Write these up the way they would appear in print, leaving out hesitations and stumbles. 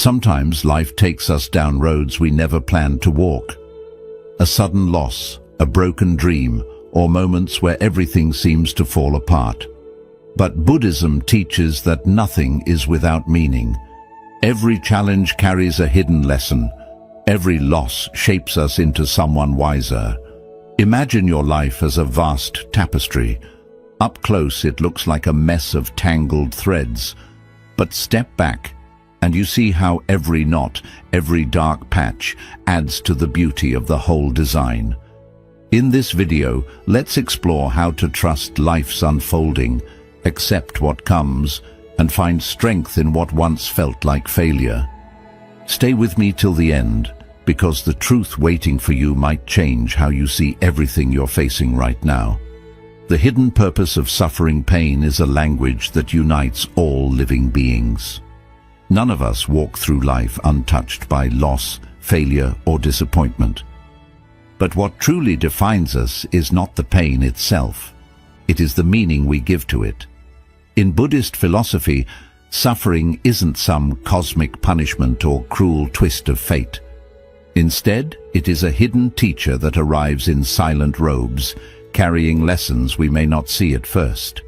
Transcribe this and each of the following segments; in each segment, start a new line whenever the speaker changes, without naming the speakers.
Sometimes life takes us down roads we never planned to walk. A sudden loss, a broken dream, or moments where everything seems to fall apart. But Buddhism teaches that nothing is without meaning. Every challenge carries a hidden lesson. Every loss shapes us into someone wiser. Imagine your life as a vast tapestry. Up close it looks like a mess of tangled threads. But step back, and you see how every knot, every dark patch adds to the beauty of the whole design. In this video, let's explore how to trust life's unfolding, accept what comes, and find strength in what once felt like failure. Stay with me till the end, because the truth waiting for you might change how you see everything you're facing right now. The hidden purpose of suffering pain is a language that unites all living beings. None of us walk through life untouched by loss, failure, or disappointment. But what truly defines us is not the pain itself. It is the meaning we give to it. In Buddhist philosophy, suffering isn't some cosmic punishment or cruel twist of fate. Instead, it is a hidden teacher that arrives in silent robes, carrying lessons we may not see at first.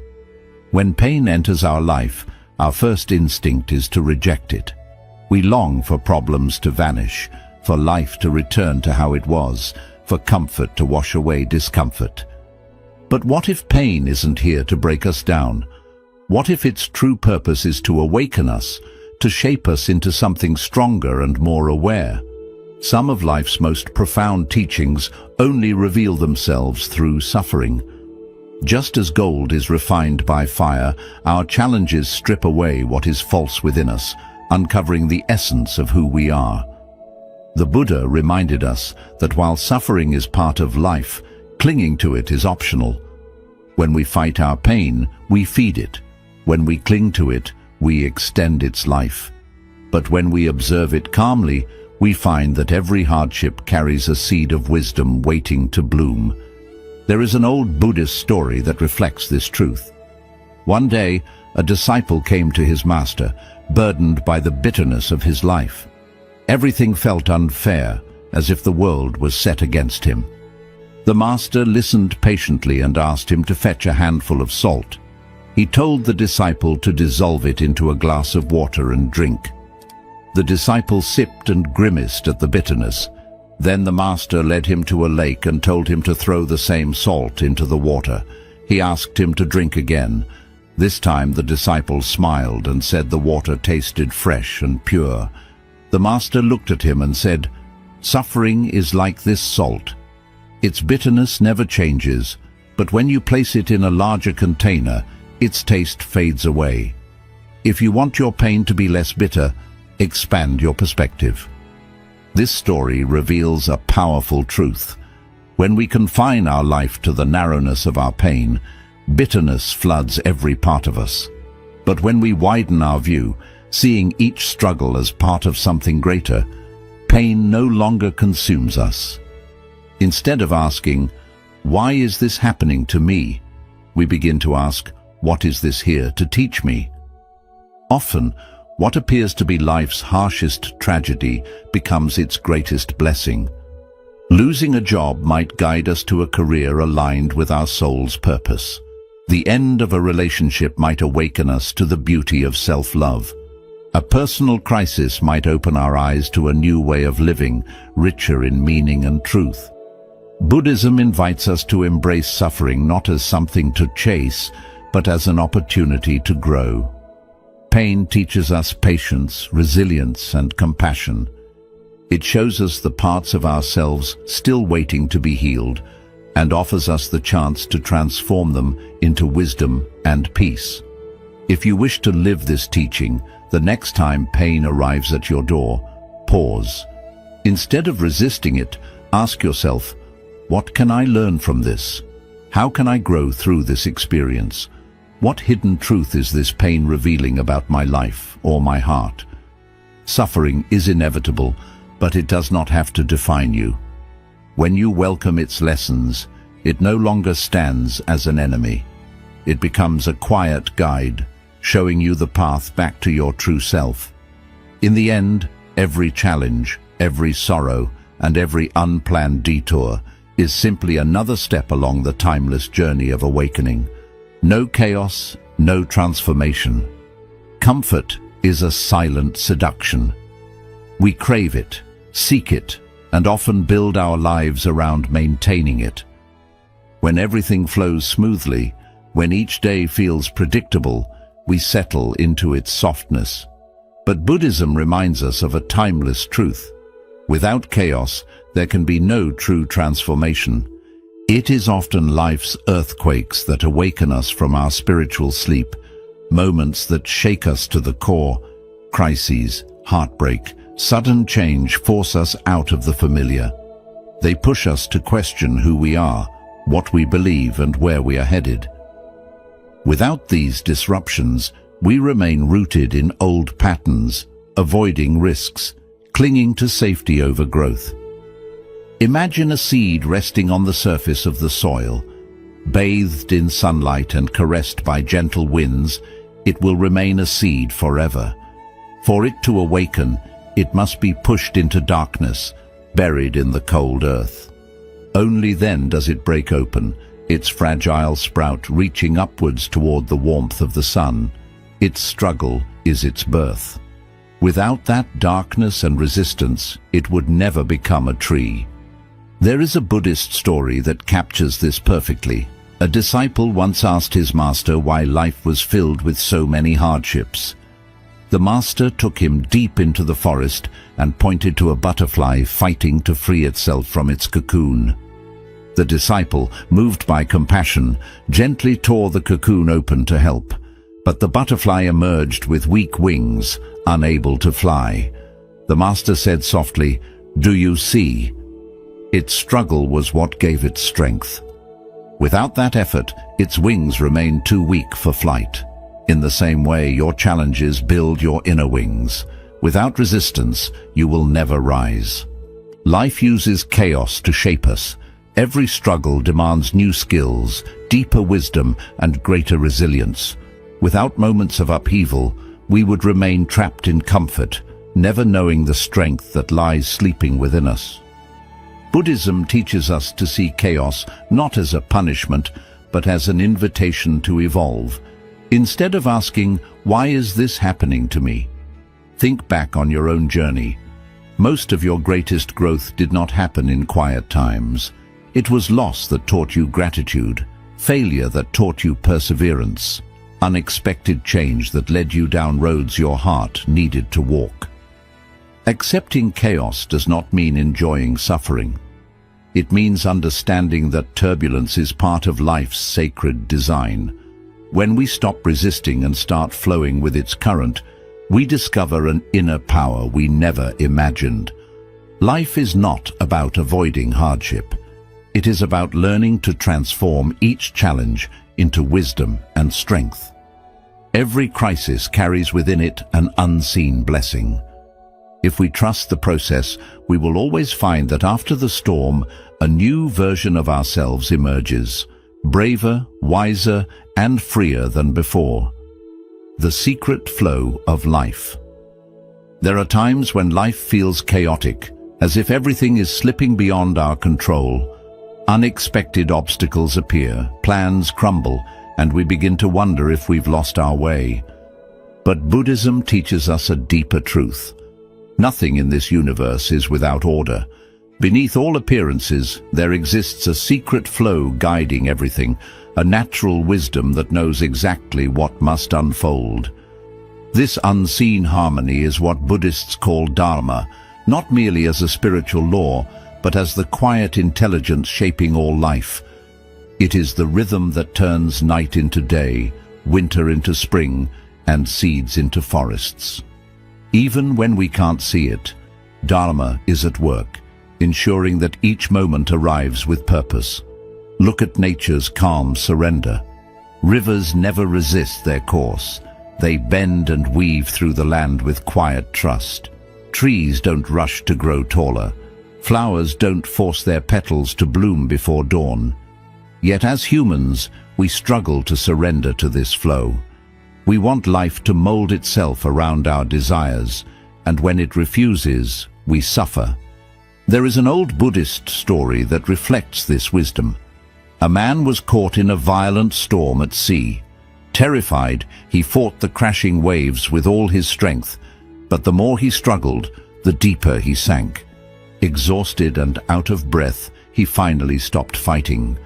When pain enters our life, our first instinct is to reject it. We long for problems to vanish, for life to return to how it was, for comfort to wash away discomfort. But what if pain isn't here to break us down? What if its true purpose is to awaken us, to shape us into something stronger and more aware? Some of life's most profound teachings only reveal themselves through suffering. Just as gold is refined by fire, our challenges strip away what is false within us, uncovering the essence of who we are. The Buddha reminded us that while suffering is part of life, clinging to it is optional. When we fight our pain, we feed it. When we cling to it, we extend its life. But when we observe it calmly, we find that every hardship carries a seed of wisdom waiting to bloom. There is an old Buddhist story that reflects this truth. One day, a disciple came to his master, burdened by the bitterness of his life. Everything felt unfair, as if the world was set against him. The master listened patiently and asked him to fetch a handful of salt. He told the disciple to dissolve it into a glass of water and drink. The disciple sipped and grimaced at the bitterness. Then the master led him to a lake and told him to throw the same salt into the water. He asked him to drink again. This time the disciple smiled and said the water tasted fresh and pure. The master looked at him and said, "Suffering is like this salt. Its bitterness never changes, but when you place it in a larger container, its taste fades away. If you want your pain to be less bitter, expand your perspective." This story reveals a powerful truth. When we confine our life to the narrowness of our pain, bitterness floods every part of us. But when we widen our view, seeing each struggle as part of something greater, pain no longer consumes us. Instead of asking, "Why is this happening to me?" we begin to ask, "What is this here to teach me?" Often, what appears to be life's harshest tragedy becomes its greatest blessing. Losing a job might guide us to a career aligned with our soul's purpose. The end of a relationship might awaken us to the beauty of self-love. A personal crisis might open our eyes to a new way of living, richer in meaning and truth. Buddhism invites us to embrace suffering not as something to chase, but as an opportunity to grow. Pain teaches us patience, resilience, and compassion. It shows us the parts of ourselves still waiting to be healed, and offers us the chance to transform them into wisdom and peace. If you wish to live this teaching, the next time pain arrives at your door, pause. Instead of resisting it, ask yourself, "What can I learn from this? How can I grow through this experience? What hidden truth is this pain revealing about my life or my heart?" Suffering is inevitable, but it does not have to define you. When you welcome its lessons, it no longer stands as an enemy. It becomes a quiet guide, showing you the path back to your true self. In the end, every challenge, every sorrow, and every unplanned detour is simply another step along the timeless journey of awakening. No chaos, no transformation. Comfort is a silent seduction. We crave it, seek it, and often build our lives around maintaining it. When everything flows smoothly, when each day feels predictable, we settle into its softness. But Buddhism reminds us of a timeless truth. Without chaos, there can be no true transformation. It is often life's earthquakes that awaken us from our spiritual sleep, moments that shake us to the core. Crises, heartbreak, sudden change force us out of the familiar. They push us to question who we are, what we believe, and where we are headed. Without these disruptions, we remain rooted in old patterns, avoiding risks, clinging to safety over growth. Imagine a seed resting on the surface of the soil. Bathed in sunlight and caressed by gentle winds, it will remain a seed forever. For it to awaken, it must be pushed into darkness, buried in the cold earth. Only then does it break open, its fragile sprout reaching upwards toward the warmth of the sun. Its struggle is its birth. Without that darkness and resistance, it would never become a tree. There is a Buddhist story that captures this perfectly. A disciple once asked his master why life was filled with so many hardships. The master took him deep into the forest and pointed to a butterfly fighting to free itself from its cocoon. The disciple, moved by compassion, gently tore the cocoon open to help, but the butterfly emerged with weak wings, unable to fly. The master said softly, "Do you see?" Its struggle was what gave it strength. Without that effort, its wings remained too weak for flight. In the same way, your challenges build your inner wings. Without resistance, you will never rise. Life uses chaos to shape us. Every struggle demands new skills, deeper wisdom, and greater resilience. Without moments of upheaval, we would remain trapped in comfort, never knowing the strength that lies sleeping within us. Buddhism teaches us to see chaos not as a punishment, but as an invitation to evolve. Instead of asking, "Why is this happening to me?" think back on your own journey. Most of your greatest growth did not happen in quiet times. It was loss that taught you gratitude, failure that taught you perseverance, unexpected change that led you down roads your heart needed to walk. Accepting chaos does not mean enjoying suffering. It means understanding that turbulence is part of life's sacred design. When we stop resisting and start flowing with its current, we discover an inner power we never imagined. Life is not about avoiding hardship. It is about learning to transform each challenge into wisdom and strength. Every crisis carries within it an unseen blessing. If we trust the process, we will always find that after the storm, a new version of ourselves emerges, braver, wiser, and freer than before. The secret flow of life. There are times when life feels chaotic, as if everything is slipping beyond our control. Unexpected obstacles appear, plans crumble, and we begin to wonder if we've lost our way. But Buddhism teaches us a deeper truth. Nothing in this universe is without order. Beneath all appearances, there exists a secret flow guiding everything, a natural wisdom that knows exactly what must unfold. This unseen harmony is what Buddhists call Dharma, not merely as a spiritual law, but as the quiet intelligence shaping all life. It is the rhythm that turns night into day, winter into spring, and seeds into forests. Even when we can't see it, Dharma is at work, ensuring that each moment arrives with purpose. Look at nature's calm surrender. Rivers never resist their course. They bend and weave through the land with quiet trust. Trees don't rush to grow taller. Flowers don't force their petals to bloom before dawn. Yet as humans, we struggle to surrender to this flow. We want life to mold itself around our desires, and when it refuses, we suffer. There is an old Buddhist story that reflects this wisdom. A man was caught in a violent storm at sea. Terrified, he fought the crashing waves with all his strength, but the more he struggled, the deeper he sank. Exhausted and out of breath, he finally stopped fighting.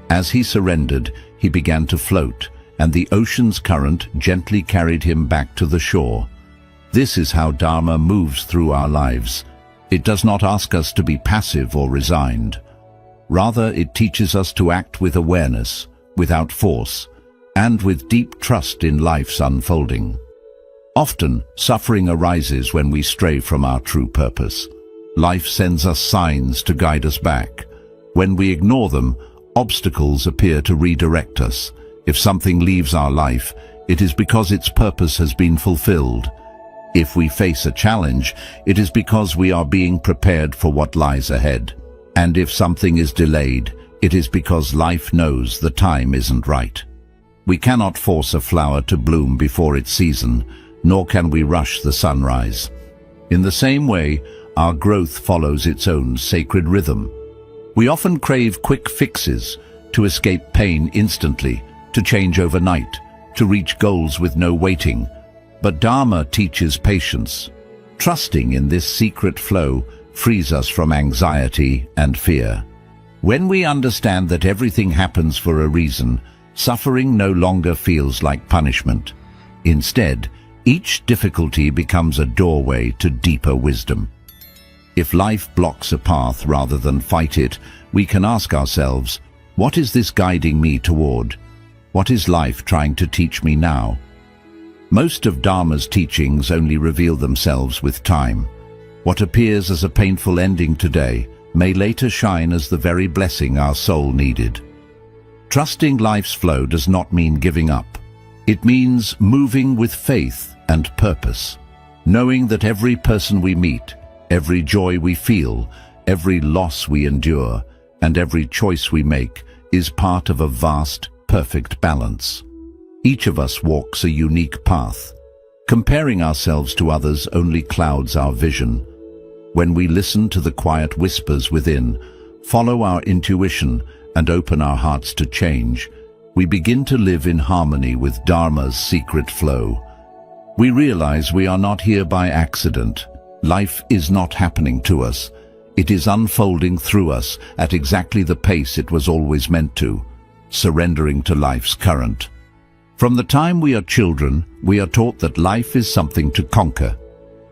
As he surrendered, he began to float, and the ocean's current gently carried him back to the shore. This is how Dharma moves through our lives. It does not ask us to be passive or resigned. Rather, it teaches us to act with awareness, without force, and with deep trust in life's unfolding. Often, suffering arises when we stray from our true purpose. Life sends us signs to guide us back. When we ignore them, obstacles appear to redirect us. If something leaves our life, it is because its purpose has been fulfilled. If we face a challenge, it is because we are being prepared for what lies ahead. And if something is delayed, it is because life knows the time isn't right. We cannot force a flower to bloom before its season, nor can we rush the sunrise. In the same way, our growth follows its own sacred rhythm. We often crave quick fixes, to escape pain instantly, to change overnight, to reach goals with no waiting. But Dharma teaches patience. Trusting in this secret flow frees us from anxiety and fear. When we understand that everything happens for a reason, suffering no longer feels like punishment. Instead, each difficulty becomes a doorway to deeper wisdom. If life blocks a path rather than fight it, we can ask ourselves, what is this guiding me toward? What is life trying to teach me now? Most of Dharma's teachings only reveal themselves with time. What appears as a painful ending today may later shine as the very blessing our soul needed. Trusting life's flow does not mean giving up. It means moving with faith and purpose, knowing that every person we meet, every joy we feel, every loss we endure, and every choice we make is part of a vast, perfect balance. Each of us walks a unique path. Comparing ourselves to others only clouds our vision. When we listen to the quiet whispers within, follow our intuition, and open our hearts to change, we begin to live in harmony with Dharma's secret flow. We realize we are not here by accident. Life is not happening to us. It is unfolding through us at exactly the pace it was always meant to, surrendering to life's current. From the time we are children, we are taught that life is something to conquer.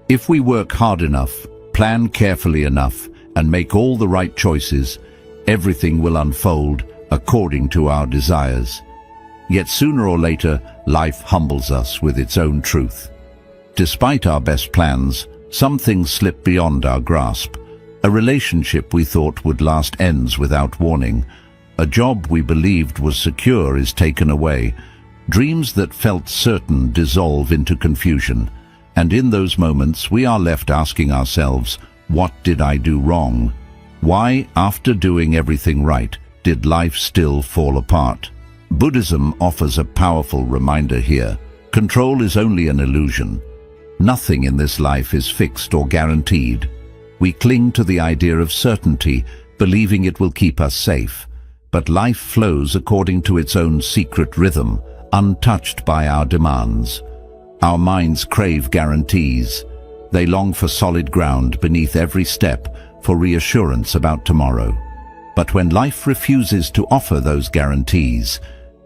If we work hard enough, plan carefully enough, and make all the right choices, everything will unfold according to our desires. Yet sooner or later, life humbles us with its own truth. Despite our best plans, some things slip beyond our grasp. A relationship we thought would last ends without warning. A job we believed was secure is taken away. Dreams that felt certain dissolve into confusion. And in those moments, we are left asking ourselves, what did I do wrong? Why, after doing everything right, did life still fall apart? Buddhism offers a powerful reminder here. Control is only an illusion. Nothing in this life is fixed or guaranteed. We cling to the idea of certainty, believing it will keep us safe. But life flows according to its own secret rhythm, untouched by our demands. Our minds crave guarantees. They long for solid ground beneath every step, for reassurance about tomorrow. But when life refuses to offer those guarantees,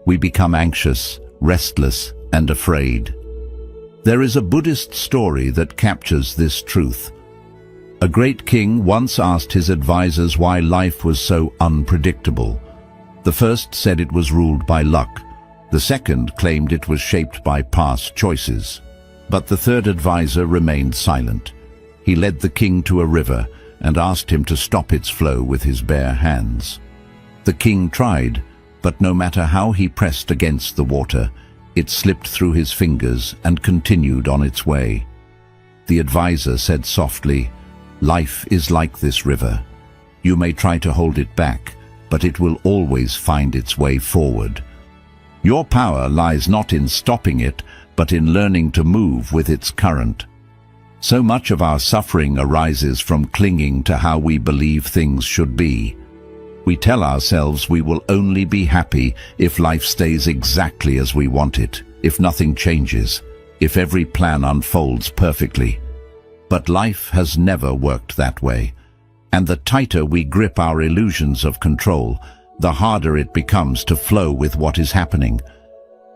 we become anxious, restless, and afraid. There is a Buddhist story that captures this truth. A great king once asked his advisors why life was so unpredictable. The first said it was ruled by luck. The second claimed it was shaped by past choices. But the third advisor remained silent. He led the king to a river and asked him to stop its flow with his bare hands. The king tried, but no matter how he pressed against the water, it slipped through his fingers and continued on its way. The advisor said softly, "Life is like this river. You may try to hold it back, but it will always find its way forward. Your power lies not in stopping it, but in learning to move with its current." So much of our suffering arises from clinging to how we believe things should be. We tell ourselves we will only be happy if life stays exactly as we want it, if nothing changes, if every plan unfolds perfectly. But life has never worked that way, and the tighter we grip our illusions of control, the harder it becomes to flow with what is happening.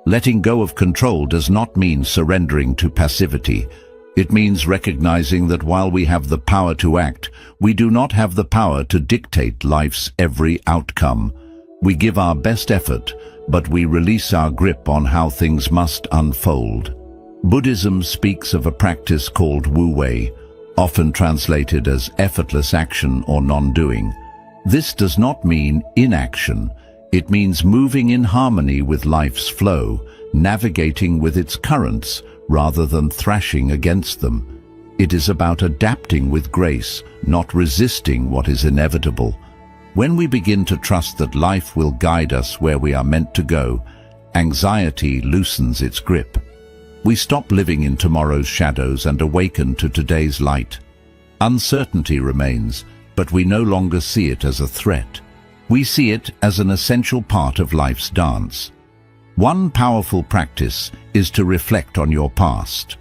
Letting go of control does not mean surrendering to passivity. It means recognizing that while we have the power to act, we do not have the power to dictate life's every outcome. We give our best effort, but we release our grip on how things must unfold. Buddhism speaks of a practice called wu-wei, often translated as effortless action or non-doing. This does not mean inaction. It means moving in harmony with life's flow, navigating with its currents rather than thrashing against them. It is about adapting with grace, not resisting what is inevitable. When we begin to trust that life will guide us where we are meant to go, anxiety loosens its grip. We stop living in tomorrow's shadows and awaken to today's light. Uncertainty remains, but we no longer see it as a threat. We see it as an essential part of life's dance. One powerful practice is to reflect on your past.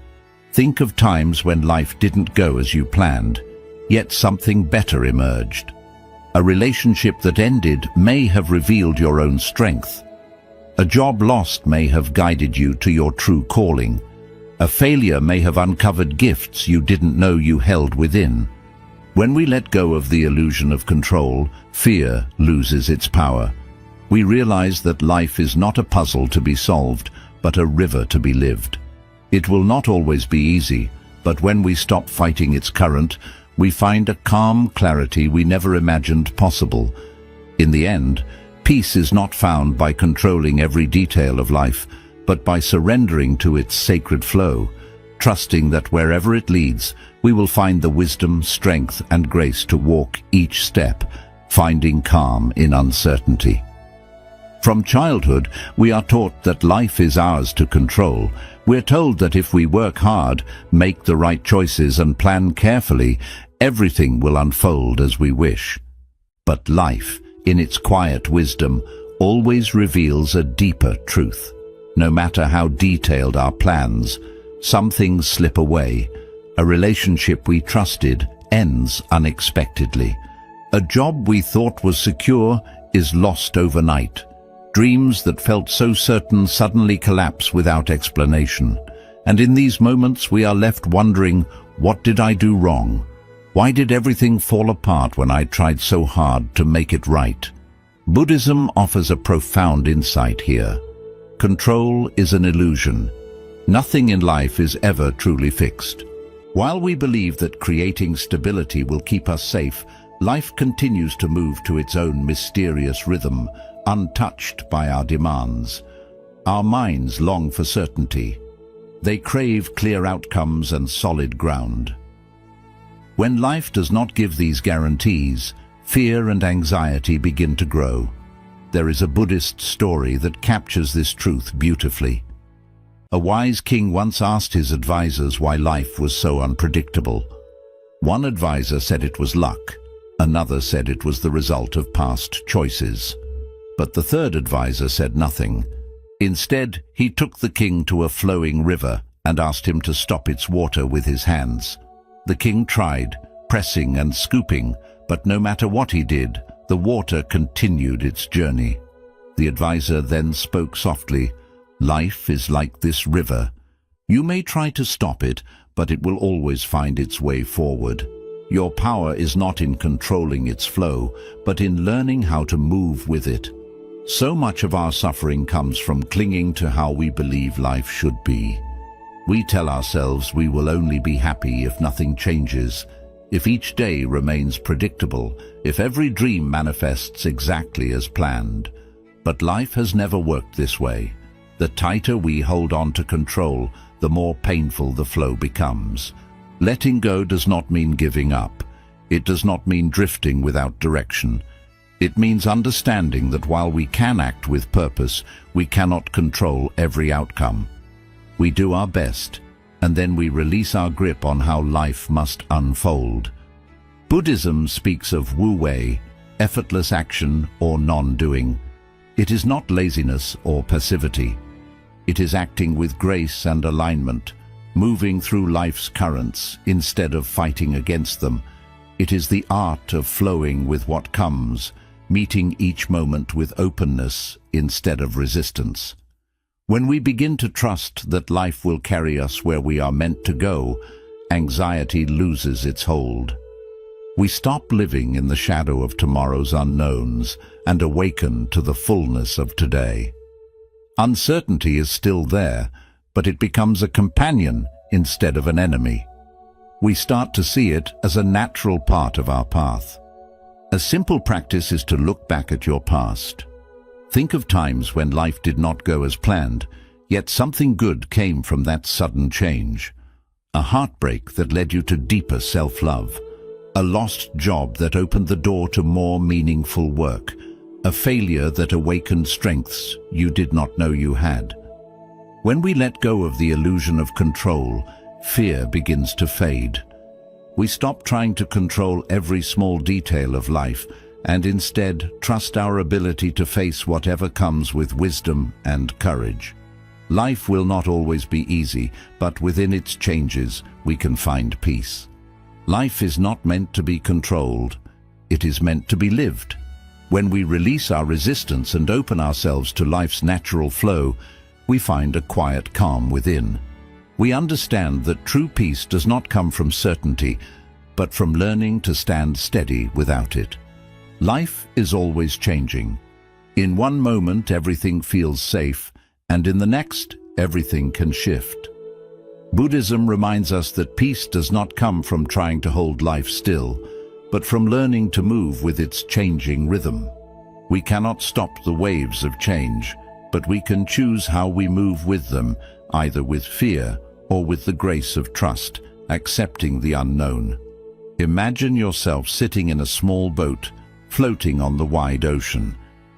Think of times when life didn't go as you planned, yet something better emerged. A relationship that ended may have revealed your own strength. A job lost may have guided you to your true calling. A failure may have uncovered gifts you didn't know you held within. When we let go of the illusion of control, fear loses its power. We realize that life is not a puzzle to be solved, but a river to be lived. It will not always be easy, but when we stop fighting its current, we find a calm clarity we never imagined possible. In the end, peace is not found by controlling every detail of life, but by surrendering to its sacred flow, trusting that wherever it leads, we will find the wisdom, strength, and grace to walk each step, finding calm in uncertainty. From childhood, we are taught that life is ours to control. We're told that if we work hard, make the right choices, and plan carefully, everything will unfold as we wish. But life, in its quiet wisdom, always reveals a deeper truth. No matter how detailed our plans, some things slip away. A relationship we trusted ends unexpectedly. A job we thought was secure is lost overnight. Dreams that felt so certain suddenly collapse without explanation. And in these moments we are left wondering, what did I do wrong? Why did everything fall apart when I tried so hard to make it right? Buddhism offers a profound insight here. Control is an illusion. Nothing in life is ever truly fixed. While we believe that creating stability will keep us safe, life continues to move to its own mysterious rhythm, untouched by our demands. Our minds long for certainty. They crave clear outcomes and solid ground. When life does not give these guarantees, fear and anxiety begin to grow. There is a Buddhist story that captures this truth beautifully. A wise king once asked his advisors why life was so unpredictable. One advisor said it was luck. Another said it was the result of past choices. But the third advisor said nothing. Instead, he took the king to a flowing river and asked him to stop its water with his hands. The king tried, pressing and scooping, but no matter what he did, the water continued its journey. The advisor then spoke softly, "Life is like this river. You may try to stop it, but it will always find its way forward. Your power is not in controlling its flow, but in learning how to move with it." So much of our suffering comes from clinging to how we believe life should be. We tell ourselves we will only be happy if nothing changes, if each day remains predictable, if every dream manifests exactly as planned. But life has never worked this way. The tighter we hold on to control, the more painful the flow becomes. Letting go does not mean giving up. It does not mean drifting without direction. It means understanding that while we can act with purpose, we cannot control every outcome. We do our best, and then we release our grip on how life must unfold. Buddhism speaks of wu-wei, effortless action or non-doing. It is not laziness or passivity. It is acting with grace and alignment, moving through life's currents instead of fighting against them. It is the art of flowing with what comes, meeting each moment with openness instead of resistance. When we begin to trust that life will carry us where we are meant to go, anxiety loses its hold. We stop living in the shadow of tomorrow's unknowns and awaken to the fullness of today. Uncertainty is still there, but it becomes a companion instead of an enemy. We start to see it as a natural part of our path. A simple practice is to look back at your past. Think of times when life did not go as planned, yet something good came from that sudden change. A heartbreak that led you to deeper self-love. A lost job that opened the door to more meaningful work. A failure that awakened strengths you did not know you had. When we let go of the illusion of control, fear begins to fade. We stop trying to control every small detail of life and instead trust our ability to face whatever comes with wisdom and courage. Life will not always be easy, but within its changes, we can find peace. Life is not meant to be controlled. It is meant to be lived. When we release our resistance and open ourselves to life's natural flow, we find a quiet calm within. We understand that true peace does not come from certainty, but from learning to stand steady without it. Life is always changing. In one moment, everything feels safe, and in the next, everything can shift. Buddhism reminds us that peace does not come from trying to hold life still, but from learning to move with its changing rhythm. We cannot stop the waves of change, but we can choose how we move with them, either with fear or with the grace of trust, accepting the unknown. Imagine yourself sitting in a small boat, floating on the wide ocean.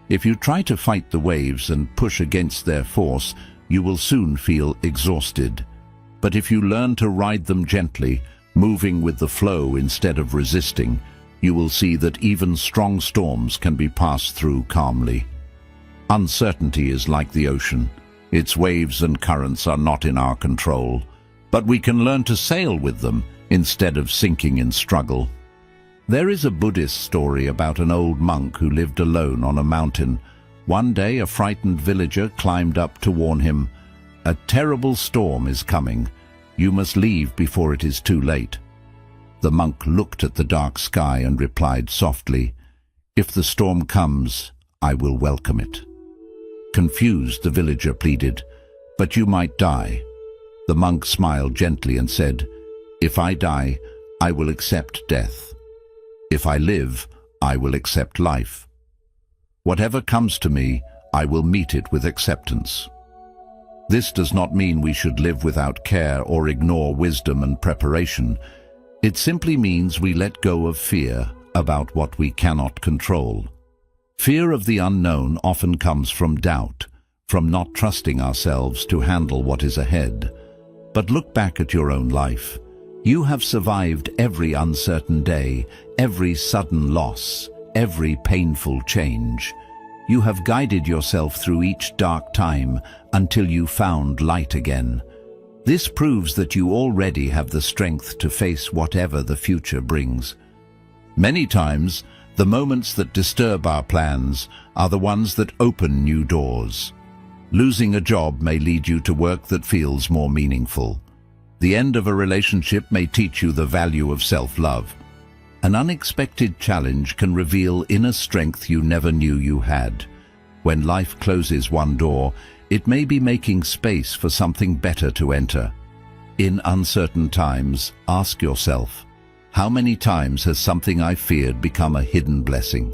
If you try to fight the waves and push against their force, you will soon feel exhausted. But if you learn to ride them gently, moving with the flow instead of resisting, you will see that even strong storms can be passed through calmly. Uncertainty is like the ocean. Its waves and currents are not in our control, but we can learn to sail with them instead of sinking in struggle. There is a Buddhist story about an old monk who lived alone on a mountain. One day, a frightened villager climbed up to warn him, "A terrible storm is coming. You must leave before it is too late." The monk looked at the dark sky and replied softly, "If the storm comes, I will welcome it." Confused, the villager pleaded, "But you might die." The monk smiled gently and said, "If I die, I will accept death. If I live, I will accept life. Whatever comes to me, I will meet it with acceptance." This does not mean we should live without care or ignore wisdom and preparation. It simply means we let go of fear about what we cannot control. Fear of the unknown often comes from doubt, from not trusting ourselves to handle what is ahead. But look back at your own life. You have survived every uncertain day, every sudden loss, every painful change. You have guided yourself through each dark time until you found light again. This proves that you already have the strength to face whatever the future brings. Many times, the moments that disturb our plans are the ones that open new doors. Losing a job may lead you to work that feels more meaningful. The end of a relationship may teach you the value of self-love. An unexpected challenge can reveal inner strength you never knew you had. When life closes one door, it may be making space for something better to enter. In uncertain times, ask yourself, how many times has something I feared become a hidden blessing?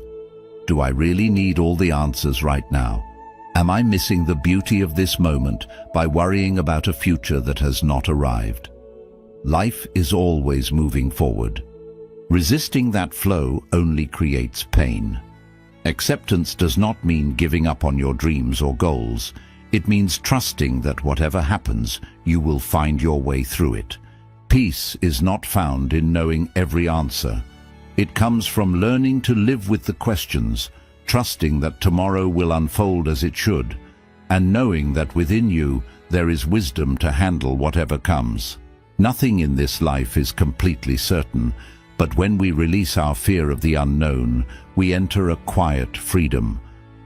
Do I really need all the answers right now? Am I missing the beauty of this moment by worrying about a future that has not arrived? Life is always moving forward. Resisting that flow only creates pain. Acceptance does not mean giving up on your dreams or goals. It means trusting that whatever happens, you will find your way through it. Peace is not found in knowing every answer. It comes from learning to live with the questions, trusting that tomorrow will unfold as it should, and knowing that within you there is wisdom to handle whatever comes. Nothing in this life is completely certain, but when we release our fear of the unknown, we enter a quiet freedom.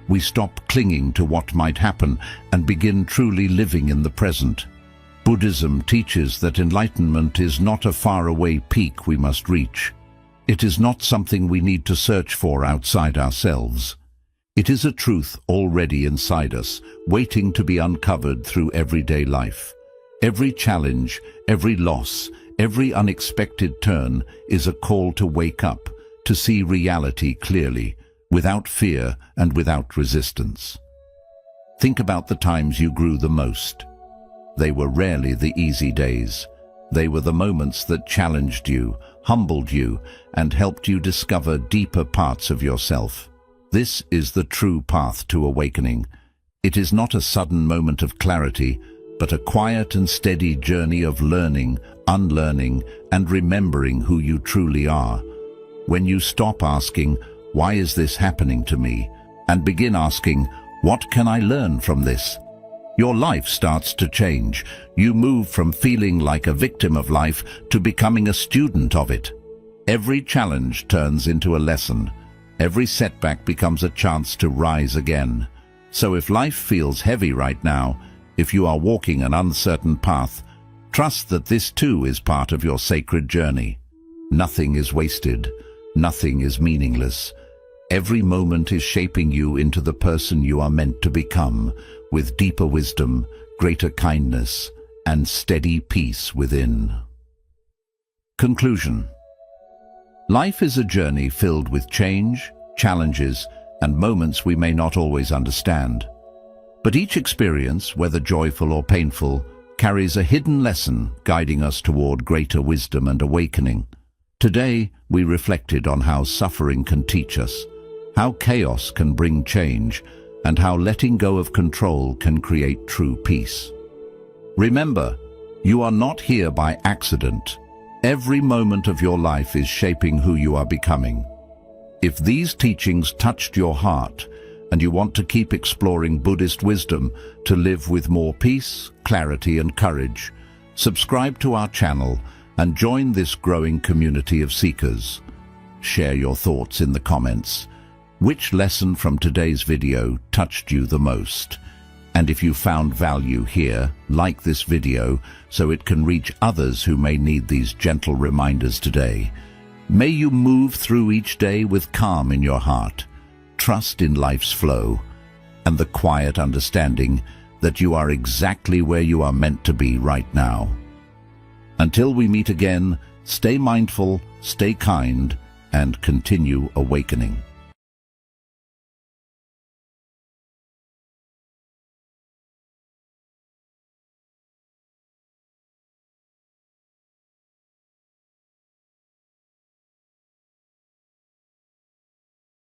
We stop clinging to what might happen and begin truly living in the present. Buddhism teaches that enlightenment is not a faraway peak we must reach. It is not something we need to search for outside ourselves. It is a truth already inside us, waiting to be uncovered through everyday life. Every challenge, every loss, every unexpected turn is a call to wake up, to see reality clearly, without fear and without resistance. Think about the times you grew the most. They were rarely the easy days. They were the moments that challenged you, humbled you, and helped you discover deeper parts of yourself. This is the true path to awakening. It is not a sudden moment of clarity, but a quiet and steady journey of learning, unlearning, and remembering who you truly are. When you stop asking, "Why is this happening to me?" and begin asking, "What can I learn from this?" your life starts to change. You move from feeling like a victim of life to becoming a student of it. Every challenge turns into a lesson. Every setback becomes a chance to rise again. So if life feels heavy right now, if you are walking an uncertain path, trust that this too is part of your sacred journey. Nothing is wasted. Nothing is meaningless. Every moment is shaping you into the person you are meant to become, with deeper wisdom, greater kindness, and steady peace within. Conclusion. Life is a journey filled with change, challenges, and moments we may not always understand. But each experience, whether joyful or painful, carries a hidden lesson guiding us toward greater wisdom and awakening. Today, we reflected on how suffering can teach us, how chaos can bring change, and how letting go of control can create true peace. Remember, you are not here by accident. Every moment of your life is shaping who you are becoming. If these teachings touched your heart, and you want to keep exploring Buddhist wisdom to live with more peace, clarity, and courage, subscribe to our channel and join this growing community of seekers. Share your thoughts in the comments. Which lesson from today's video touched you the most? And if you found value here, like this video so it can reach others who may need these gentle reminders today. May you move through each day with calm in your heart, trust in life's flow, and the quiet understanding that you are exactly where you are meant to be right now. Until we meet again, stay mindful, stay kind, and continue awakening.